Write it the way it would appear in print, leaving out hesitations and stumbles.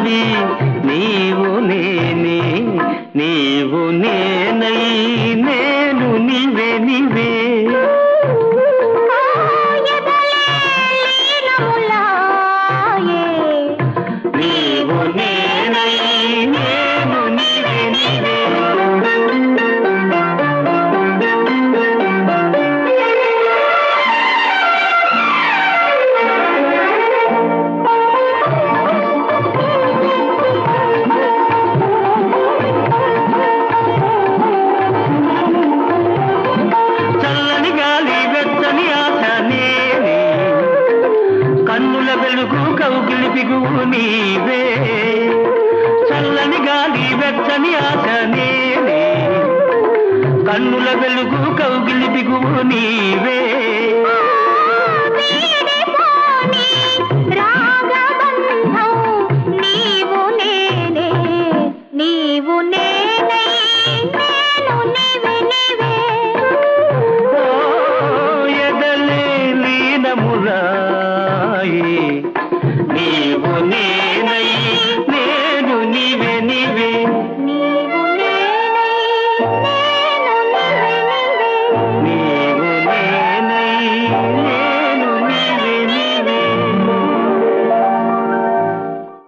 తోడి నీవు నేనే నీవు నేనై నేను నీవే నీవే నీవు నేనై నేను నీవే నీవే కన్నుల వెలుగు కౌగిలి బిగువు నీవే చల్లని గాలి వెచ్చని ఆశ నేనే కన్నుల వెలుగు కౌగిలి బిగువు నీవే నీవు నేనే నేను నీవే నీవే ఎదలే లీనములా నీవు నేనై నేను నీవే నీవే నీవు నేనై